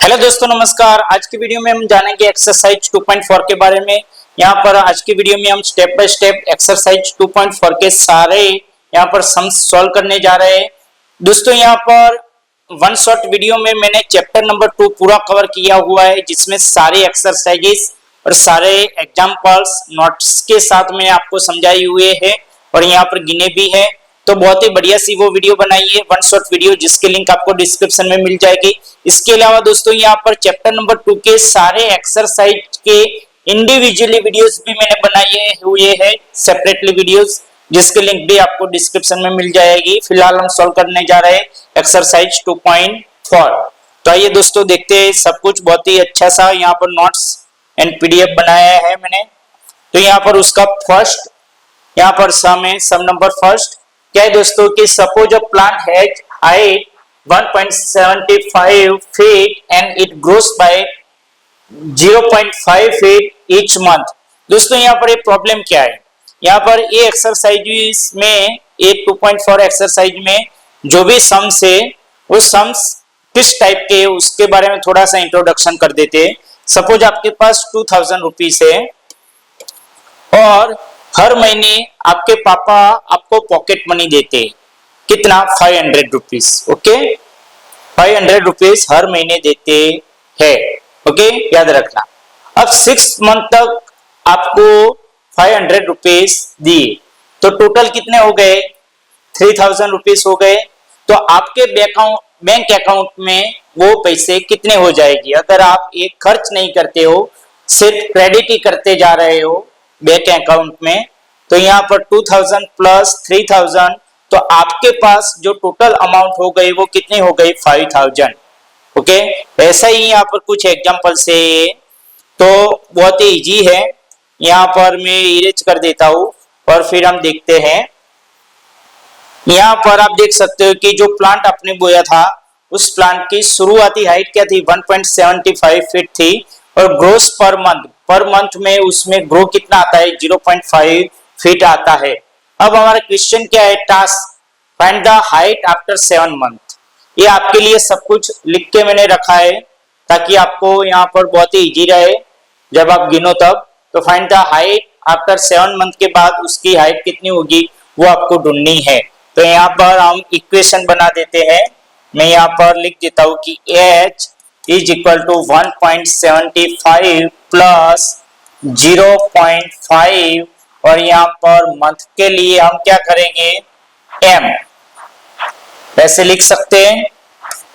Hello दोस्तों, नमस्कार। आज की वीडियो में हम जानेंगे एक्सरसाइज 2.4 के बारे में। यहाँ पर आज की वीडियो में हम स्टेप बाय स्टेप एक्सरसाइज 2.4 के सारे यहाँ पर सम्स सॉल्व करने जा रहे हैं। दोस्तों, यहाँ पर वन शॉट वीडियो में मैंने चैप्टर नंबर 2 पूरा कवर किया हुआ है, जिसमें सारे एक्सरसाइजेस और सारे एग्जाम्पल्स नोट्स के साथ में आपको समझाए हुए हैं और यहाँ पर गिने भी है। तो बहुत ही बढ़िया सी वो वीडियो बनाई है, वन शॉट वीडियो, जिसके लिंक आपको डिस्क्रिप्शन में मिल जाएगी। इसके अलावा दोस्तों, यहाँ पर चैप्टर नंबर 2 के सारे एक्सरसाइज के इंडिविजुअली वीडियोस भी मैंने बनाए हुए हैं, सेपरेटली वीडियोस, जिसके लिंक भी आपको डिस्क्रिप्शन में मिल जाएगी। फिलहाल हम सॉल्व करने जा रहे हैं एक्सरसाइज 2.4। तो आइए दोस्तों, देखते हैं सब कुछ। बहुत ही अच्छा सा यहाँ पर नोट्स एंड पीडीएफ बनाया है मैंने। तो यहाँ पर उसका फर्स्ट यहाँ पर सम है, सम नंबर फर्स्ट क्या है दोस्तों कि suppose a plant has height 1.75 feet and it grows by 0.5 feet each month। दोस्तों, यहाँ पर एक प्रॉब्लम क्या है, यहाँ पर ये एक्सरसाइज में, ये 2.4 एक्सरसाइज में जो भी सम्स है वो सम्स किस टाइप के, उसके बारे में थोड़ा सा इंट्रोडक्शन कर देते हैं। सपोज आपके पास 2000 रुपीज है और हर महीने आपके पापा आपको पॉकेट मनी देते, कितना, 500 रुपीज। ओके, 500 रुपीज हर महीने देते हैं। ओके, याद रखना। अब 6 मंथ तक आपको 500 रुपीज दिए, तो टोटल कितने हो गए, 3000 रुपीज हो गए। तो आपके बैंक अकाउंट में वो पैसे कितने हो जाएगी, अगर आप एक खर्च नहीं करते हो, सिर्फ क्रेडिट ही करते जा रहे हो बैंक अकाउंट में, तो यहाँ पर 2000 प्लस 3000, तो आपके पास जो टोटल अमाउंट हो गई वो कितनी हो गई, 5000। ओके, ऐसा ही यहाँ पर कुछ एग्जांपल से, तो बहुत ही इजी है। यहाँ पर मैं इरेज कर देता हूँ और फिर हम देखते हैं। यहाँ पर आप देख सकते हो कि जो प्लांट आपने बोया था उस प्लांट की शुरुआती हाइट क्या थी, 1.75 फीट थी, और ग्रोस पर मंथ में उसमें ग्रो कितना आता है, 0.5 फीट आता है। अब हमारा क्वेश्चन क्या है, task find the height after 7 month. ये आपके लिए सब कुछ लिख के मैंने रखा है ताकि आपको यहाँ पर बहुत ही इजी रहे जब आप गिनो तब। तो find the height after 7 month के बाद उसकी हाइट कितनी होगी वो आपको ढूंढनी है। तो यहाँ पर हम इक्वेशन बना देते हैं। मैं यहाँ पर लिख देता हूँ कि h is equal to 1.75 plus 0.5, और यहाँ पर मंथ के लिए हम क्या करेंगे, m, ऐसे लिख सकते हैं।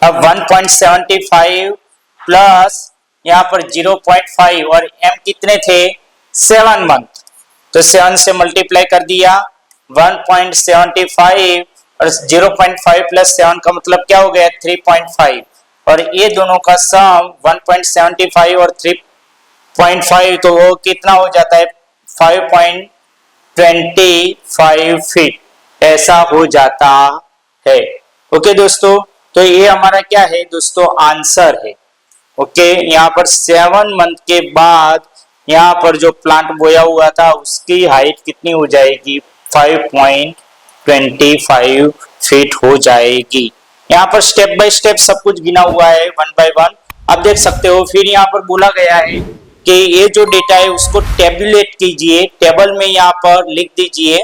अब 1.75 प्लस यहाँ पर 0.5 और m कितने थे, 7 मंथ, तो 7 से मल्टीप्लाई कर दिया। 1.75 और 0.5 प्लस 7 का मतलब क्या हो गया, 3.5, और ये दोनों का सम 1.75 और 3.5, तो वो कितना हो जाता है, 5.25 फीट, ऐसा हो जाता है। ओके दोस्तों, तो ये हमारा क्या है दोस्तों, आंसर है। ओके, यहाँ पर 7 मंथ के बाद यहाँ पर जो प्लांट बोया हुआ था उसकी हाइट कितनी हो जाएगी, 5.25 फीट हो जाएगी। यहाँ पर स्टेप बाय स्टेप सब कुछ गिना हुआ है, 1 बाय 1 आप देख सकते हो। फिर यहाँ पर बोला गया है कि ये जो डेटा है उसको टेबुलेट कीजिए, टेबल में यहाँ पर लिख दीजिए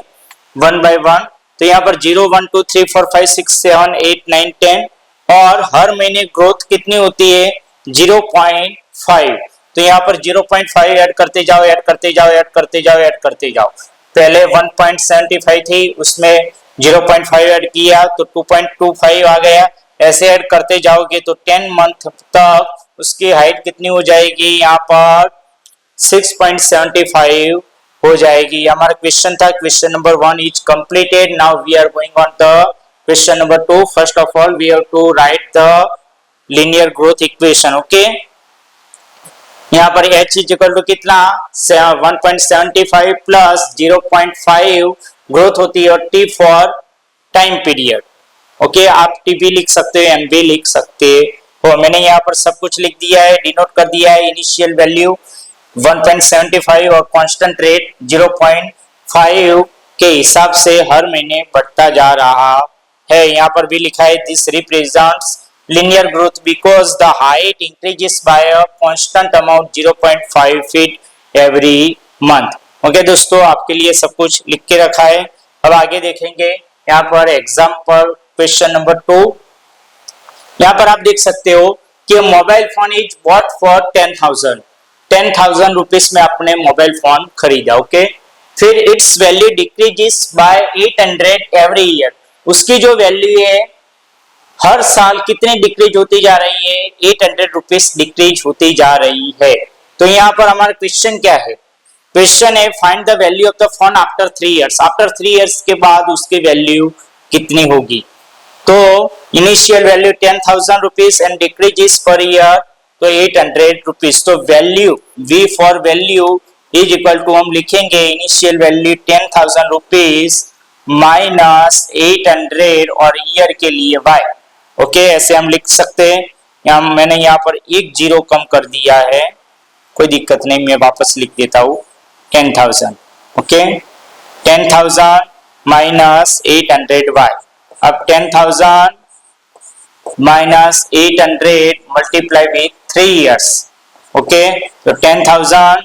1 बाय 1। तो यहाँ पर 0 1 2 3 4 5 6 7 8 9 10, और हर महीने ग्रोथ कितनी होती है, 0.5। तो यहाँ पर 0.5 ऐड करते जाओ, ऐड करते जाओ, ऐड करते जाओ, ऐड करते जाओ। पहले 1.75 थी, उसमें 0.5 ऐड किया तो 2.25 आ गया। ऐसे ऐड करते जाओगे तो 10 मंथ तक उसकी हाइट कितनी हो जाएगी, यहाँ पर 6.75 हो जाएगी। हमारा क्वेश्चन था, question number 1 is completed. Now we are going on the question number 2। First of all we have to write the linear growth equation. Okay, यहाँ पर h इज इक्वल टू कितना, 1.75 प्लस 0.5 ग्रोथ होती है, और t for time period. Okay, आप t भी लिख सकते हो, m भी लिख सकते हो। मैंने यहाँ पर सब कुछ लिख दिया है, डिनोट कर दिया है। इनिशियल वैल्यू 1.75 और कांस्टेंट रेट 0.5 के हिसाब से हर महीने बढ़ता जा रहा है। यहाँ पर भी लिखा है this represents linear growth because the height increases by a constant amount 0.5 feet every month. Okay दोस्तों, आपके लिए सब कुछ लिख के रखा है। अब आगे देखेंगे यहाँ पर एग्जाम्पल क्वेश्चन नंबर 2। यहाँ पर आप देख सकते हो कि mobile phone is bought for 10,000 rupees में आपने मोबाइल फोन खरीदा। ओके, फिर it's value decreases by 800 every year. उसकी जो वैल्यू है हर साल कितनी डिक्रीज होती जा रही है? 800 रुपीज डिक्रीज होती जा रही है। तो यहाँ पर हमारा क्वेश्चन क्या है? क्वेश्चन है find the value of the phone after 3 years. After 3 years के बाद उसकी वैल्यू कितनी होगी? तो initial value 10,000 rupees and decreases per year तो 800 रुपीज। तो value V for value is equal to हम लिखेंगे इनिशियल वैल्यू 10,000 रुपीज माइनस 800 और ईयर के लिए Y। ओके, ऐसे हम लिख सकते हैं। यहाँ मैंने यहाँ पर एक जीरो कम कर दिया है, कोई दिक्कत नहीं, मैं वापस लिख देता हूँ 10,000। Okay, 10,000 minus 800 Y। अब 10,000 minus 800 multiply with 3 years. Okay, तो 10,000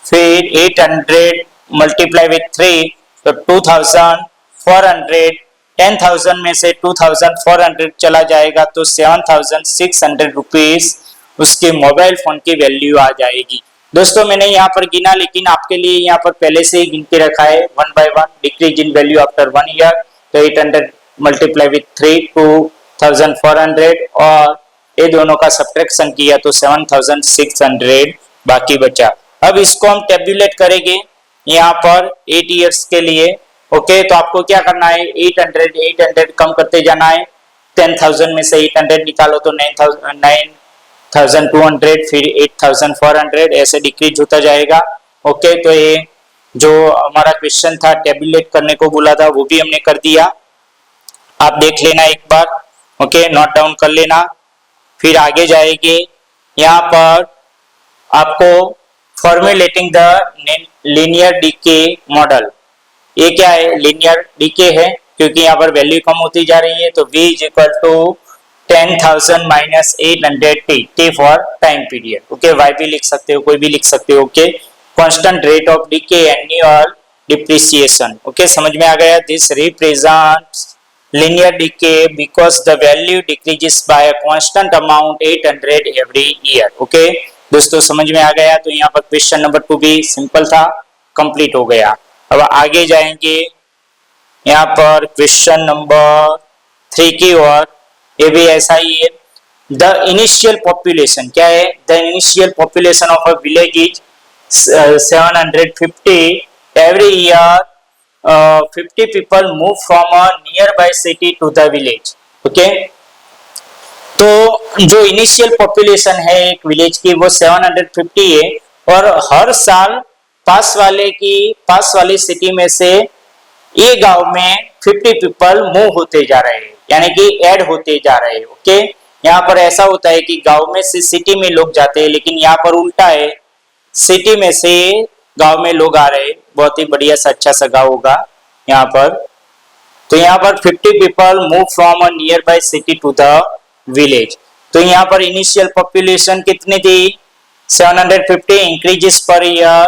फिर 800 मल्टीप्लाई विथ 3 तो 2,400। 10,000 में से 2,400 चला जाएगा तो 7,600 रुपीज उसके मोबाइल फोन की वैल्यू आ जाएगी। दोस्तों मैंने यहाँ पर गिना, लेकिन आपके लिए यहाँ पर पहले से ही गिन के रखा है 1 by 1 decrease in value after 1 year. तो 800 मल्टीप्लाई विथ 3 2,400 और ये दोनों का सब्ट्रैक्शन किया तो 7,600 बाकी बचा। अब इसको हम टेबुलेट करेंगे यहाँ पर 8 इयर्स के लिए। ओके, तो आपको क्या करना है? 800 कम करते जाना है। 10,000 में से 800 निकालो तो 9,200 फिर 8,400 ऐसे डिक्रीज होता जाएगा। ओके, तो ये जो हमारा क्वेश्चन था टेबुलेट करने को बोला था वो भी हमने कर दिया। आप देख लेना एक बार। ओके, नोट डाउन कर लेना। फिर आगे जाएंगे, यहाँ पर आपको formulating the linear decay model. ये क्या है? लीनियर डीके है, क्योंकि यहाँ पर वैल्यू कम होती जा रही है। तो V is equal to 10,000 minus 800 T for time period. Okay, Y भी लिख सकते हो, कोई भी लिख सकते हो। Okay, constant rate of decay annual depreciation. Okay, समझ में आ गया? This represents linear decay because the value decreases by a constant amount 800 every year. Okay दोस्तों, समझ में आ गया? तो यहाँ पर क्वेश्चन नंबर 2 भी सिंपल था, कंप्लीट हो गया। अब आगे जाएंगे यहाँ पर क्वेश्चन नंबर 3 की ओर। ये भी ऐसा ही है। द इनिशियल पॉपुलेशन क्या है? The initial population of a village is 750 every year 50 people move from a nearby city to the village. Okay, तो जो इनिशियल पॉपुलेशन है एक विलेज की वो 750 है और हर साल पास वाली सिटी में से ये गांव में 50 पीपल मूव होते जा रहे हैं, यानी कि ऐड होते जा रहे हैं। ओके, यहाँ पर ऐसा होता है कि गांव में से सिटी में लोग जाते हैं, लेकिन यहाँ पर उल्टा है, सिटी में से गांव में लोग आ रहे हैं। बहुत ही बढ़िया सा अच्छा सा गांव होगा यहाँ पर। तो यहाँ पर 50 people move from a nearby city to the village. तो यहाँ पर इनिशियल पॉपुलेशन कितनी थी? 750 इंक्रीजेस पर ईयर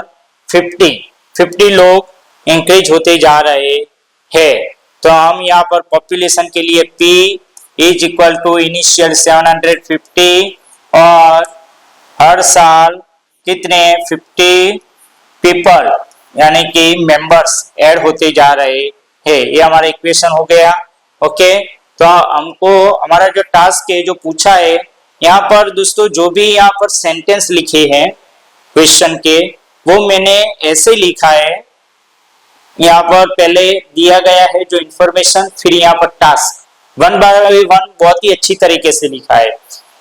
50 लोग इंक्रीज होते जा रहे हैं। तो हम यहाँ पर पॉपुलेशन के लिए P is equal to initial 750 और हर साल कितने 50 पीपल यानी कि मेंबर्स ऐड होते जा रहे हैं। ये हमारा इक्वेशन हो गया। ओके, तो हमको हमारा जो टास्क है जो पूछा है यहाँ पर दोस्तों, जो भी यहाँ पर सेंटेंस लिखे हैं क्वेश्चन के वो मैंने ऐसे लिखा है। यहाँ पर पहले दिया गया है जो इंफॉर्मेशन, फिर यहाँ पर टास्क 1 by 1 बहुत ही अच्छी तरीके से लिखा है,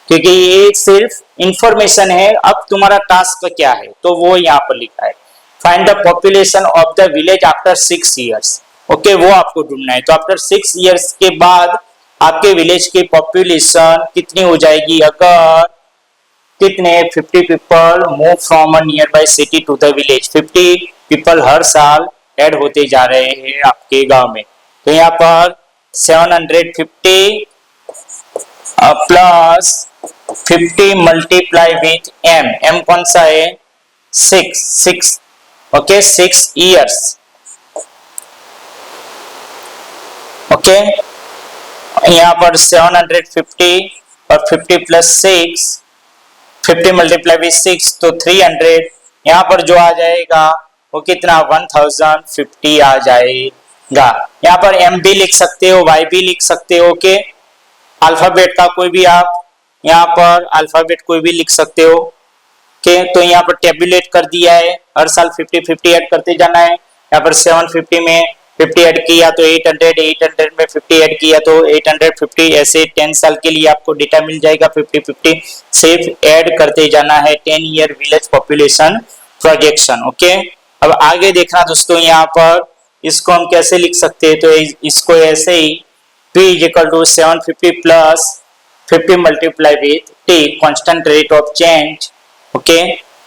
क्योंकि ये सिर्फ इंफॉर्मेशन है। अब तुम्हारा टास्क क्या है तो वो यहाँ पर लिखा है, find the population of the village after 6 years. Okay, वो आपको ढूंढना है। तो आफ्टर 6 इयर्स के बाद आपके विलेज की पॉपुलेशन कितनी हो जाएगी? अगर कितने 50 people move from a nearby city to the village, 50 people हर साल ऐड होते जा रहे हैं आपके गांव में। तो यहाँ पर 750 plus 50 multiply with M, M कौन सा है 6, ओके 6 ईयर्स, ओके यहाँ पर 750 और 50 प्लस 6, 50 मल्टीप्लाई विथ 6 तो 300, यहाँ पर जो आ जाएगा वो कितना 1050 आ जाएगा। यहाँ पर एम भी लिख सकते हो, वाई भी लिख सकते हो, ओके अल्फाबेट का कोई भी आप यहाँ पर अल्फाबेट कोई भी लिख सकते हो, ओके तो यहाँ पर टेबुलेट कर दिया है, हर साल 50 ऐड करते जाना है। यहाँ पर 750 में 50 ऐड किया तो 800, 800 में 50 ऐड किया तो 850, ऐसे 10 साल के लिए आपको डेटा मिल जाएगा। 50 सिर्फ ऐड करते जाना है। 10 year village population projection, okay. अब आगे देखना दोस्तों, यहाँ पर इसको हम कैसे लिख सकते हैं, तो इसको ऐसे ही P equal to 750 plus 50 multiply with T constant rate of change, okay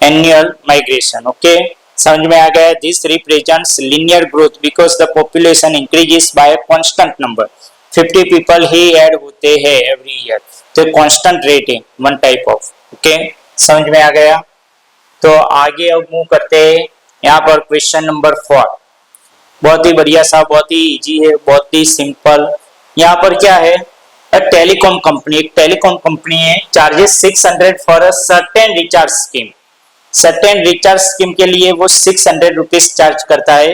annual migration, okay समझ में आ गया। This represents linear growth because the population increases by constant number, 50 people ही ऐड होते हैं एवरी ईयर, तो कांस्टेंट रेट है one type of, okay समझ में आ गया। तो आगे अब मूव करते हैं, यहाँ पर क्वेश्चन नंबर 4 बहुत ही बढ़िया सा, बहुत ही इजी है, बहुत ही सिंपल। यहाँ पर क्या है, टेलीकॉम कंपनी, एक टेलीकॉम कंपनी है, charges 600 for a certain recharge scheme, certain recharge scheme के लिए वो 600 रुपीज चार्ज करता है।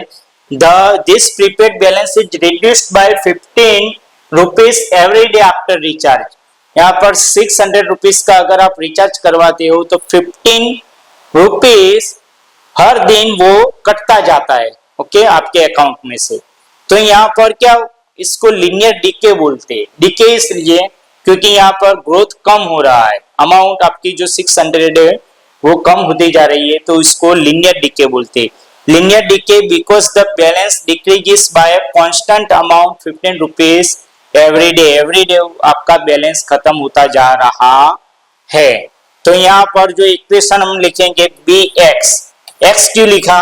This prepaid balance is reduced by 15 rupees every day after recharge. यहाँ पर 600 रुपीज का अगर आप रिचार्ज करवाते हो तो 15 रुपीज हर दिन वो कटता जाता है, ओके आपके अकाउंट में से। तो यहाँ पर क्या, इसको लीनियर डीके बोलते हैं। डीके इसलिए क्योंकि यहाँ पर ग्रोथ कम हो रहा है, अमाउंट आपकी जो 600 है वो कम होती जा रही है, तो इसको लीनियर डीके बोलते हैं। Linear decay because the balance decreases by constant amount 15 rupees every day आपका बैलेंस खत्म होता जा रहा है। तो यहाँ पर जो इक्वेशन हम लिखेंगे बी एक्स क्यों लिखा,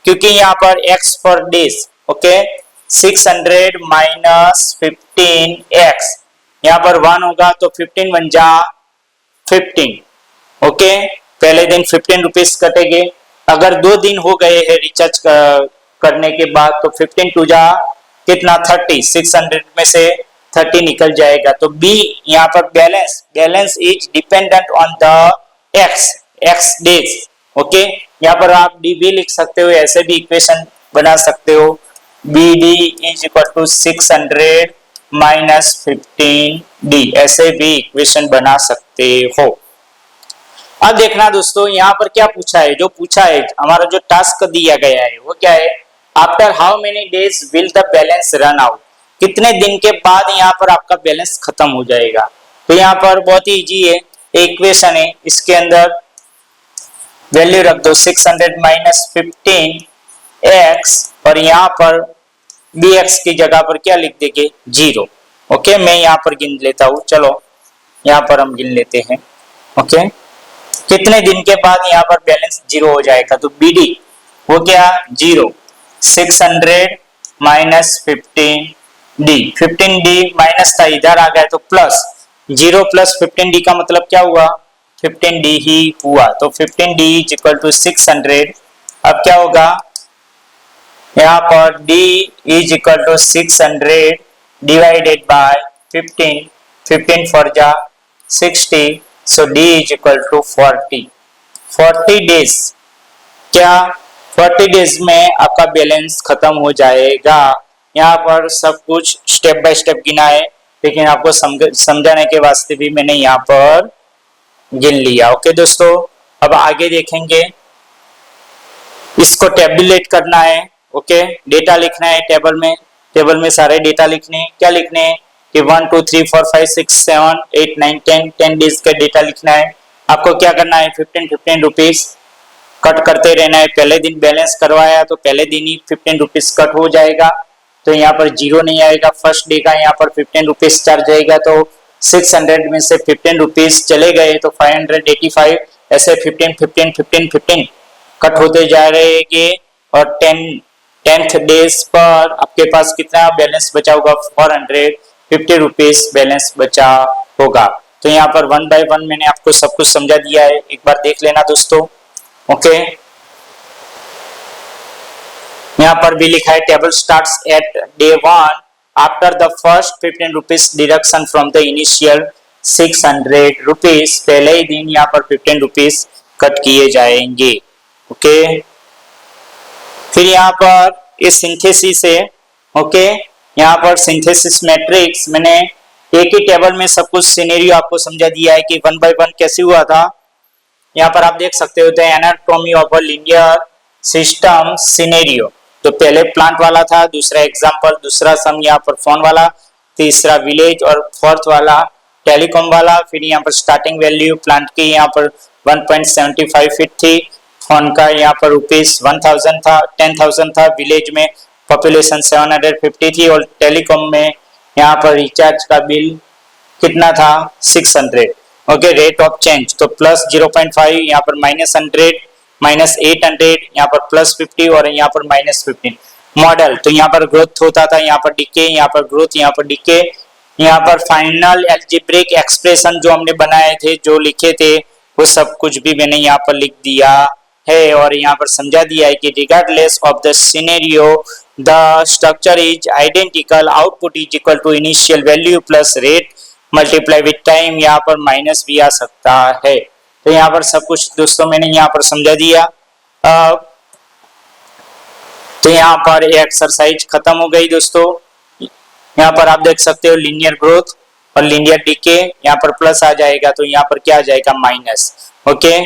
क्योंकि यहाँ पर x for days, okay 600 minus 15x, यहाँ पर 1 होगा तो 15 बन जा 15, ओके पहले दिन 15 रुपीज कटेंगे। अगर 2 दिन हो गए हैं रिचार्ज करने के बाद तो 15 टू जा कितना 30, 600 में से 30 निकल जाएगा। तो बी यहाँ पर balance is dependent on the x days, okay यहाँ पर आप डी भी लिख सकते हो, ऐसे भी इक्वेशन बना सकते हो, B D is equal to 600 minus 15d, ऐसे भी इक्वेशन बना सकते हो। अब देखना दोस्तों, यहाँ पर क्या पूछा है, जो पूछा है हमारा जो टास्क दिया गया है वो क्या है, after how many days will the balance run out, कितने दिन के बाद यहाँ पर आपका बैलेंस खत्म हो जाएगा। तो यहाँ पर बहुत ही इजी है, इक्वेशन है, इसके अंदर वैल्यू रख दो 600 माइनस 15x और यहाँ पर bx की जगह पर क्या लिख देंगे 0, ओके मैं यहाँ पर गिन लेता हूँ, चलो यहाँ पर हम गिन लेते हैं, ओके कितने दिन के बाद यहाँ पर बैलेंस 0 हो जाएगा, तो bd वो क्या 0, 600 माइनस 15d, 15d माइनस था इधर आ गया तो प्लस, 0 प्लस 15d का मतलब क्या हुआ 15d ही हुआ, तो 15d इज इक्वल टू 600। अब क्या होगा, यहाँ पर d is equal to 600 divided by 15, 15 four जा 60, so d is equal to 40 days, क्या 40 डेज में आपका बैलेंस खत्म हो जाएगा। यहाँ पर सब कुछ स्टेप बाय स्टेप गिना है, लेकिन आपको समझाने के वास्ते भी मैंने यहाँ पर गिन लिया, ओके दोस्तों। अब आगे देखेंगे, इसको टेबुलेट करना है, ओके डेटा लिखना है टेबल में सारे डेटा लिखने हैं, क्या लिखने हैं कि 1 2 3 4 5 6 7 8 9 10 डेज का डेटा लिखना है। आपको क्या करना है 15 रुपीज कट करते रहना है, पहले दिन बैलेंस करवाया तो पहले दिन ही 15 रुपीज कट हो जाएगा, तो यहाँ पर 0 नहीं आएगा, फर्स्ट डे का यहाँ पर 15 रुपीज चार्ज आएगा, तो 600 में से 15 रुपीज चले गए तो 585, ऐसे 15 कट होते जा रहेंगे और 10th डेज पर आपके पास कितना बैलेंस बचा होगा 450 रुपीज बैलेंस बचा होगा। तो यहाँ पर 1 by 1 मैंने आपको सब कुछ समझा दिया है, एक बार देख लेना दोस्तों। ओके, यहाँ पर भी लिखा है table starts at day 1 after the first 15 rupees deduction from the initial 600 rupees. पहले ही दिन यहाँ पर 15 रुपीज कट किए जाएंगे। ओके, फिर यहाँ पर इस सिंथेसिस है। ओके, यहाँ पर सिंथेसिस मैट्रिक्स मैंने एक ही टेबल में सब कुछ सिनेरियो आपको समझा दिया है कि 1 by 1 कैसे हुआ था। यहाँ पर आप देख सकते हो the anatomy of a linear system scenario. तो पहले प्लांट वाला था, दूसरा एग्जांपल, दूसरा सम यहाँ पर फोन वाला, तीसरा विलेज और फोर्थ वाला टेलीकॉम वाला। फिर यहाँ पर स्टार्टिंग वैल्यू प्लांट की यहाँ पर 1.75 फीट थी, फोन का यहाँ पर ₹1000 था, 10,000 था, विलेज में पॉपुलेशन 750 थी और टेलीकॉम में यहाँ पर रिचार्ज का बिल कितना था 600। ओके, रेट ऑफ चेंज तो प्लस 0.5, यहाँ पर -100, -800, यहाँ पर +50 और यहाँ पर -15। मॉडल तो यहाँ पर ग्रोथ होता था, यहाँ पर डिके, यहाँ पर ग्रोथ, यहाँ पर डिके। यहाँ पर फाइनल एल्जेब्रिक एक्सप्रेशन जो हमने बनाए थे, जो लिखे थे, वो सब कुछ भी मैंने यहाँ पर लिख दिया है और यहाँ पर समझा दिया है कि regardless of the scenario the structure is identical, output is equal to initial value plus rate multiply with time, यहाँ पर माइनस भी आ सकता है। तो यहाँ पर सब कुछ दोस्तों मैंने यहाँ पर समझा दिया। तो यहाँ पर एक्सरसाइज खत्म हो गई दोस्तों। यहाँ पर आप देख सकते हो लीनियर ग्रोथ और लीनियर डिके, यहाँ पर प्लस आ जाएगा तो यहाँ पर क्या आ जाएगा माइनस। ओके,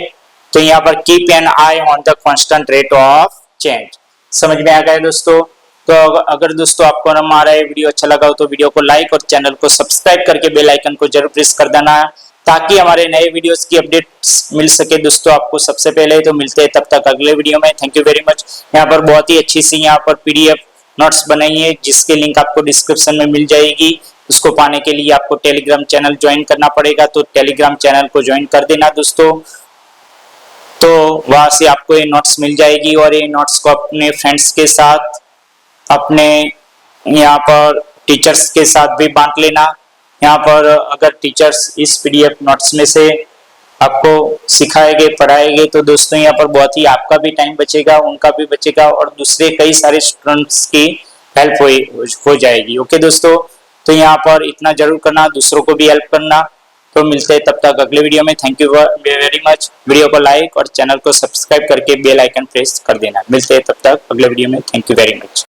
तो यहाँ पर keep an I on the constant rate of change. समझ में आ गया दोस्तों। तो अगर दोस्तों आपको हमारा ये वीडियो अच्छा लगा हो तो वीडियो को लाइक और चैनल को सब्सक्राइब करके बेल आइकन को जरूर प्रेस कर देना ताकि हमारे नए वीडियोस की अपडेट्स मिल सके दोस्तों आपको सबसे पहले। तो मिलते हैं तब तक अगले वीडियो में। Thank you very much. यहाँ पर बहुत ही अच्छी सी यहाँ पर पीडीएफ नोट्स बनाई है जिसके लिंक आपको डिस्क्रिप्शन में मिल जाएगी। उसको पाने के लिए आपको टेलीग्राम चैनल ज्वाइन करना पड़ेगा, तो टेलीग्राम चैनल को ज्वाइन कर देना दोस्तों। तो वहां से आपको ये नोट्स मिल जाएगी और ये नोट्स को अपने फ्रेंड्स के साथ, अपने यहाँ पर टीचर्स के साथ भी बांट लेना। यहाँ पर अगर टीचर्स इस पीडीएफ नोट्स में से आपको सिखाएंगे, पढ़ाएंगे तो दोस्तों यहाँ पर बहुत ही आपका भी टाइम बचेगा, उनका भी बचेगा और दूसरे कई सारे स्टूडेंट्स की हेल्प हो जाएगी। ओके दोस्तों, तो यहाँ पर इतना जरूर करना, दूसरों को भी हेल्प करना। तो मिलते हैं तब तक अगले वीडियो में। Thank you very much. Video को लाइक और चैनल को सब्सक्राइब करके बेल आइकन प्रेस कर देना। मिलते हैं तब तक अगले वीडियो में। Thank you very much.